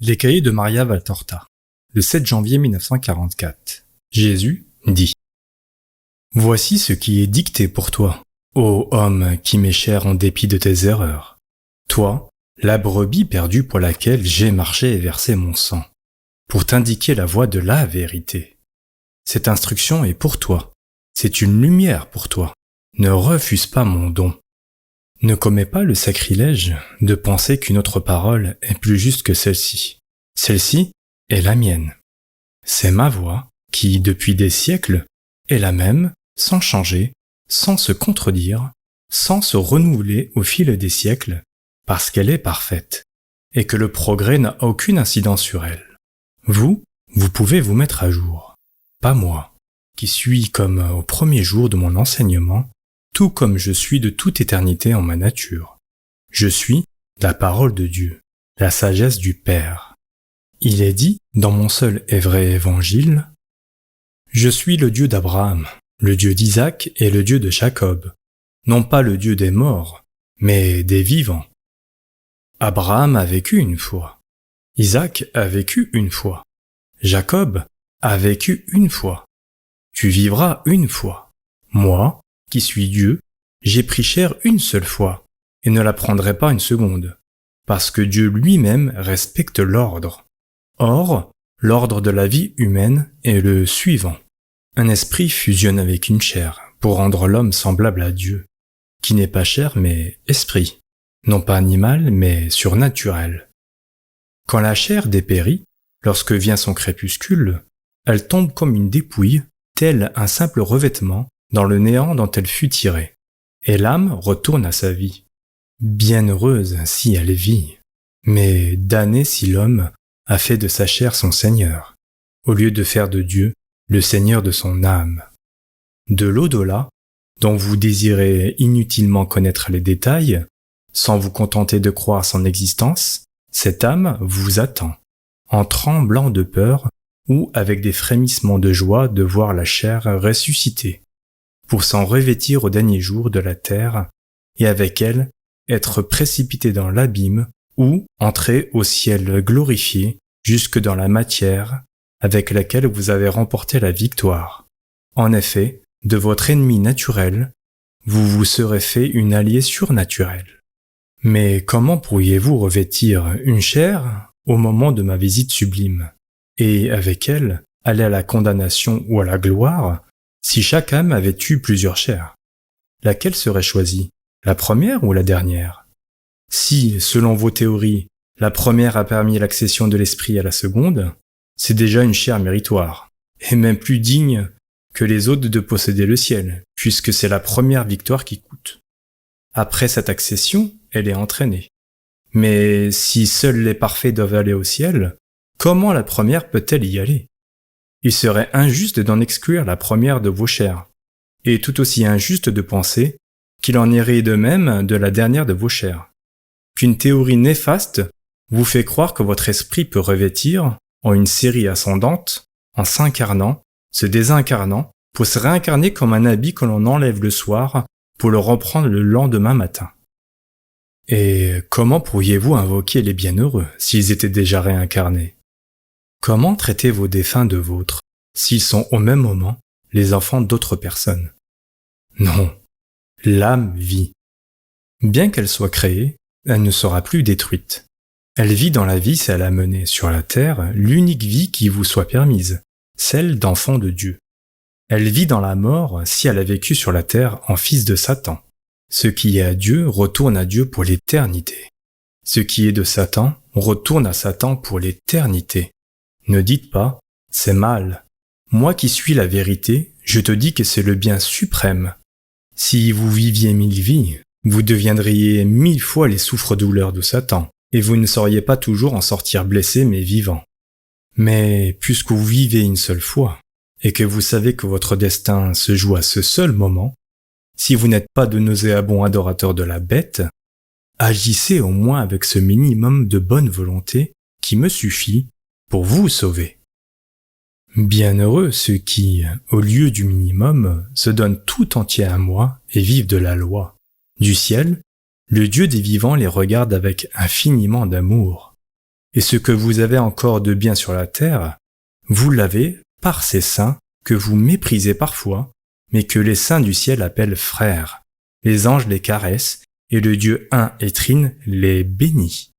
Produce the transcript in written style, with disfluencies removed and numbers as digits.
Les cahiers de Maria Valtorta, le 7 janvier 1944. Jésus dit : Voici ce qui est dicté pour toi, ô homme qui m'est cher en dépit de tes erreurs. Toi, la brebis perdue pour laquelle j'ai marché et versé mon sang, pour t'indiquer la voie de la vérité. Cette instruction est pour toi, c'est une lumière pour toi. Ne refuse pas mon don. Ne commets pas le sacrilège de penser qu'une autre parole est plus juste que celle-ci. Celle-ci est la mienne. C'est ma voix qui, depuis des siècles, est la même, sans changer, sans se contredire, sans se renouveler au fil des siècles, parce qu'elle est parfaite, et que le progrès n'a aucune incidence sur elle. Vous pouvez vous mettre à jour. Pas moi, qui suis comme au premier jour de mon enseignement, tout comme je suis de toute éternité en ma nature. Je suis la parole de Dieu, la sagesse du Père. Il est dit, dans mon seul et vrai évangile, « Je suis le Dieu d'Abraham, le Dieu d'Isaac et le Dieu de Jacob, non pas le Dieu des morts, mais des vivants. » Abraham a vécu une fois, Isaac a vécu une fois, Jacob a vécu une fois. Tu vivras une fois. Moi, qui suis Dieu, j'ai pris chair une seule fois, et ne la prendrai pas une seconde, parce que Dieu lui-même respecte l'ordre. Or, l'ordre de la vie humaine est le suivant. Un esprit fusionne avec une chair, pour rendre l'homme semblable à Dieu, qui n'est pas chair mais esprit, non pas animal mais surnaturel. Quand la chair dépérit, lorsque vient son crépuscule, elle tombe comme une dépouille, tel un simple revêtement, dans le néant dont elle fut tirée, et l'âme retourne à sa vie. Bienheureuse si elle vit, mais damnée si l'homme a fait de sa chair son Seigneur, au lieu de faire de Dieu le Seigneur de son âme. De l'au-delà, dont vous désirez inutilement connaître les détails, sans vous contenter de croire son existence, cette âme vous attend, en tremblant de peur ou avec des frémissements de joie de voir la chair ressuscitée, pour s'en revêtir au dernier jour de la terre, et avec elle être précipité dans l'abîme ou entrer au ciel glorifié jusque dans la matière avec laquelle vous avez remporté la victoire. En effet, de votre ennemi naturel, vous vous serez fait une alliée surnaturelle. Mais comment pourriez-vous revêtir une chair au moment de ma visite sublime, et avec elle aller à la condamnation ou à la gloire, si chaque âme avait eu plusieurs chairs? Laquelle serait choisie, la première ou la dernière? Si, selon vos théories, la première a permis l'accession de l'esprit à la seconde, c'est déjà une chair méritoire, et même plus digne que les autres de posséder le ciel, puisque c'est la première victoire qui coûte. Après cette accession, elle est entraînée. Mais si seuls les parfaits doivent aller au ciel, comment la première peut-elle y aller? Il serait injuste d'en exclure la première de vos chairs, et tout aussi injuste de penser qu'il en irait de même de la dernière de vos chairs. Qu'une théorie néfaste vous fait croire que votre esprit peut revêtir, en une série ascendante, en s'incarnant, se désincarnant, pour se réincarner comme un habit que l'on enlève le soir pour le reprendre le lendemain matin. Et comment pourriez-vous invoquer les bienheureux s'ils étaient déjà réincarnés? Comment traiter vos défunts de vôtres s'ils sont au même moment les enfants d'autres personnes? Non, l'âme vit. Bien qu'elle soit créée, elle ne sera plus détruite. Elle vit dans la vie si elle a mené sur la terre l'unique vie qui vous soit permise, celle d'enfant de Dieu. Elle vit dans la mort si elle a vécu sur la terre en fils de Satan. Ce qui est à Dieu retourne à Dieu pour l'éternité. Ce qui est de Satan retourne à Satan pour l'éternité. Ne dites pas « c'est mal ». Moi qui suis la vérité, je te dis que c'est le bien suprême. Si vous viviez 1000 vies, vous deviendriez 1000 fois les souffres-douleurs de Satan, et vous ne sauriez pas toujours en sortir blessé mais vivant. Mais puisque vous vivez une seule fois, et que vous savez que votre destin se joue à ce seul moment, si vous n'êtes pas de nauséabonds adorateurs de la bête, agissez au moins avec ce minimum de bonne volonté qui me suffit pour vous sauver. Bienheureux ceux qui, au lieu du minimum, se donnent tout entier à moi et vivent de la loi. Du ciel, le Dieu des vivants les regarde avec infiniment d'amour. Et ce que vous avez encore de bien sur la terre, vous l'avez par ces saints que vous méprisez parfois, mais que les saints du ciel appellent frères. Les anges les caressent, et le Dieu un et trine les bénit.